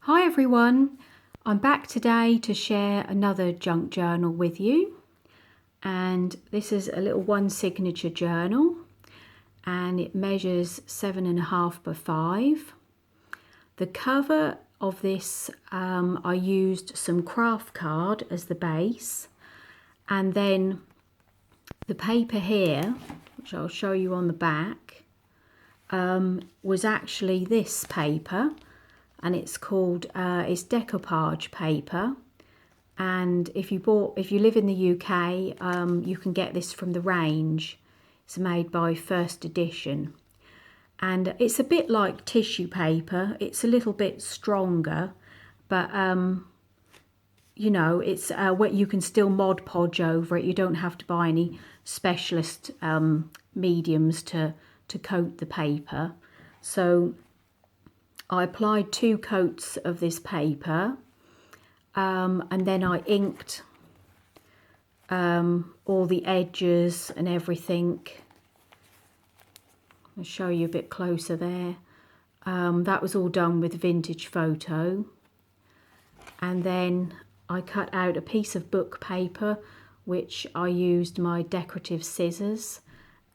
Hi everyone, I'm back today to share another junk journal with you, and this is a little one signature journal and it measures 7.5 by 5. The cover of this, I used some craft card as the base, and then the paper here, which I'll show you on the back, was actually this paper. And it's called it's decoupage paper, and if you live in the UK, you can get this from the range. It's made by First Edition, and it's a bit like tissue paper. It's a little bit stronger, but you know, it's what you can still Mod Podge over it. You don't have to buy any specialist mediums to coat the paper. So I applied 2 coats of this paper, and then I inked all the edges and everything. I'll show you a bit closer there. That was all done with Vintage Photo. And then I cut out a piece of book paper, which I used my decorative scissors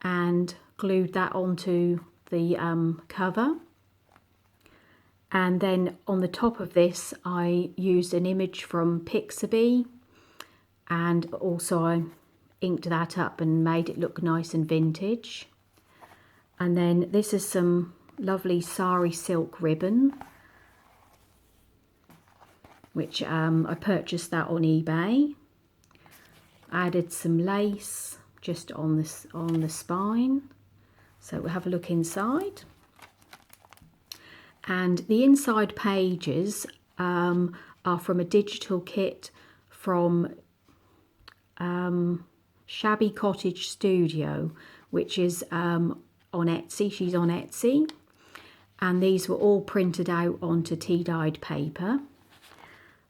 and glued that onto the cover. And then on the top of this, I used an image from Pixabay, and also I inked that up and made it look nice and vintage. And then this is some lovely sari silk ribbon, which I purchased that on eBay. Added some lace just on the spine. So we'll have a look inside. And the inside pages are from a digital kit from Shabby Cottage Studio, which is on Etsy. She's on Etsy. And these were all printed out onto tea-dyed paper.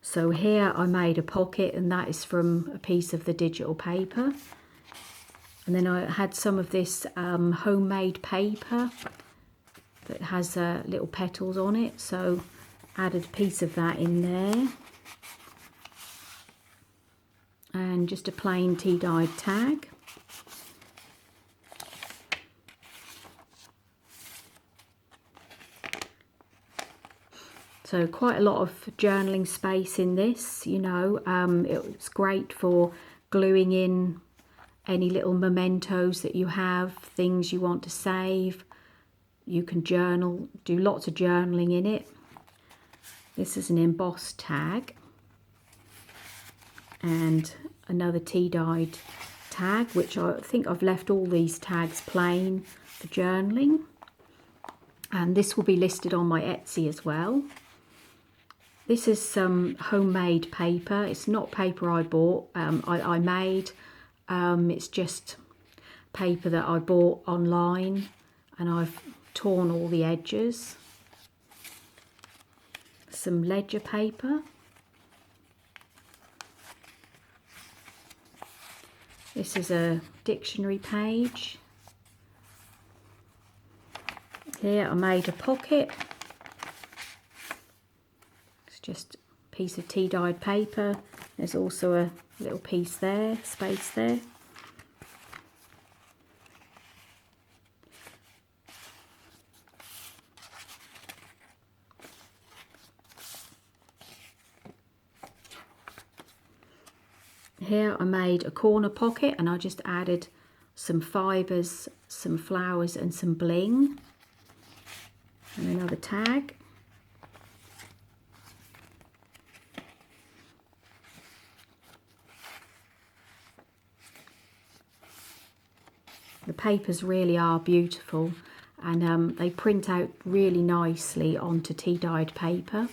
So here I made a pocket, and that is from a piece of the digital paper. And then I had some of this homemade paper that has little petals on it, so added a piece of that in there, and just a plain tea-dyed tag. So quite a lot of journaling space in this, you know. It's great for gluing in any little mementos that you have, things you want to save. You can journal, do lots of journaling in it. This is an embossed tag, and another tea-dyed tag, which I think I've left all these tags plain for journaling. And this will be listed on my Etsy as well. This is some homemade paper. It's not paper I bought, I made. It's just paper that I bought online, and I've torn all the edges. Some ledger paper. This is a dictionary page. Here I made a pocket. It's just a piece of tea-dyed paper. There's also a little piece there, space there. Here I made a corner pocket, and I just added some fibres, some flowers and some bling, and another tag. The papers really are beautiful, and they print out really nicely onto tea-dyed paper.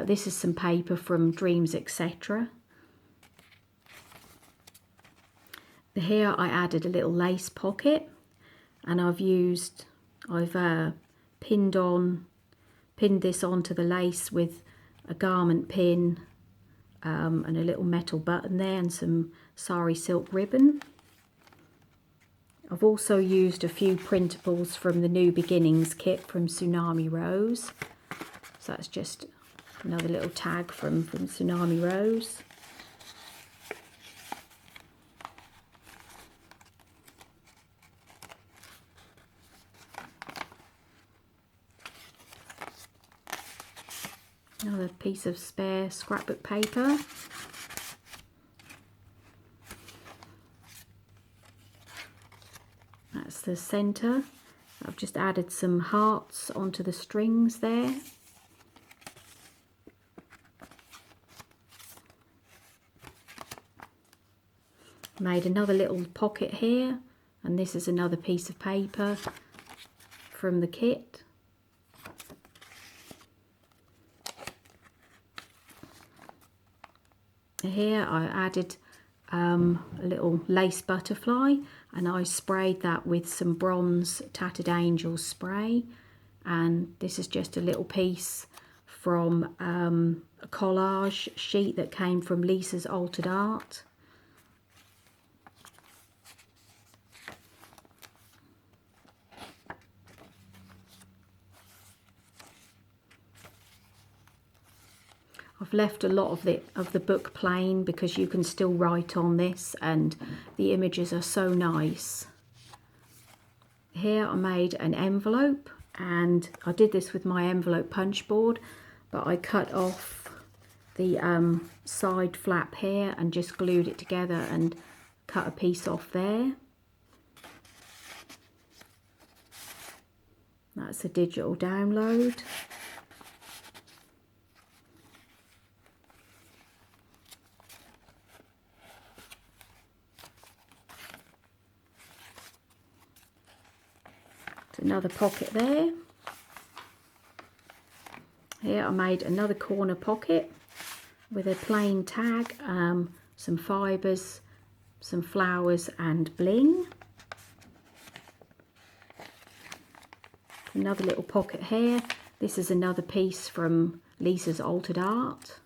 This is some paper from Dreams Etc. Here I added a little lace pocket, and I've pinned this onto the lace with a garment pin, and a little metal button there, and some sari silk ribbon. I've also used a few printables from the New Beginnings kit from Tsunami Rose. So that's just another little tag from Tsunami Rose. Another piece of spare scrapbook paper. That's the centre. I've just added some hearts onto the strings there. Made another little pocket here, and this is another piece of paper from the kit. Here I added a little lace butterfly, and I sprayed that with some bronze Tattered Angels spray, and this is just a little piece from a collage sheet that came from Lisa's Altered Art. I've left a lot of the book plain because you can still write on this, and the images are so nice. Here I made an envelope, and I did this with my envelope punch board, but I cut off the side flap here and just glued it together and cut a piece off there. That's a digital download. Another pocket there. Here I made another corner pocket with a plain tag, some fibres, some flowers and bling. Another little pocket here. This is another piece from Lisa's Altered Art.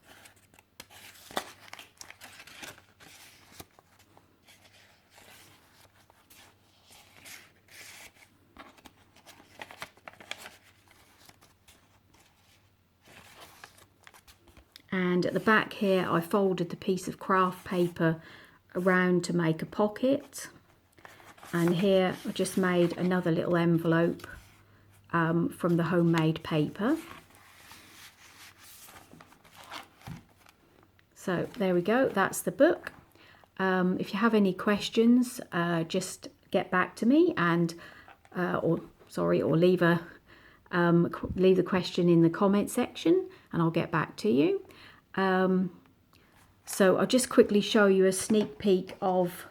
And at the back here I folded the piece of craft paper around to make a pocket, and here I just made another little envelope from the homemade paper. So there we go, that's the book. If you have any questions, just get back to me, and or leave the question in the comment section and I'll get back to you. So I'll just quickly show you a sneak peek of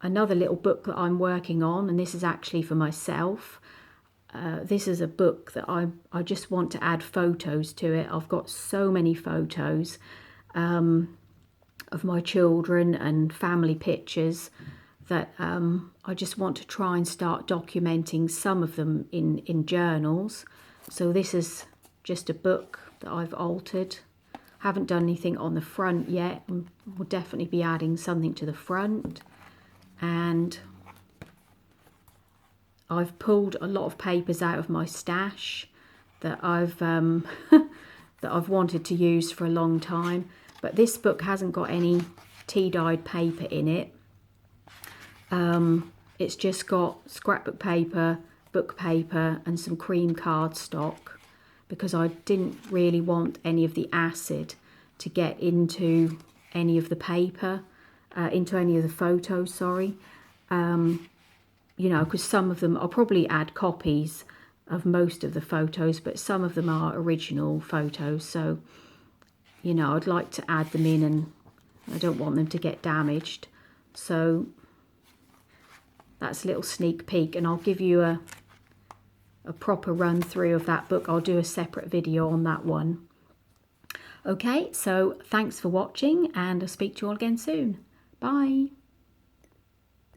another little book that I'm working on, and this is actually for myself. This is a book that I just want to add photos to it. I've got so many photos of my children and family pictures that I just want to try and start documenting some of them in journals. So this is just a book that I've altered. Haven't done anything on the front yet. We'll definitely be adding something to the front. And I've pulled a lot of papers out of my stash that I've wanted to use for a long time. But this book hasn't got any tea-dyed paper in it. It's just got scrapbook paper, book paper and some cream cardstock, because I didn't really want any of the acid to get into any of the paper, into any of the photos, sorry. You know, because some of them, I'll probably add copies of most of the photos, but some of them are original photos. So, you know, I'd like to add them in, and I don't want them to get damaged. So that's a little sneak peek, and I'll give you a proper run through of that book. I'll do a separate video on that one. Okay, so thanks for watching, and I'll speak to you all again soon. Bye.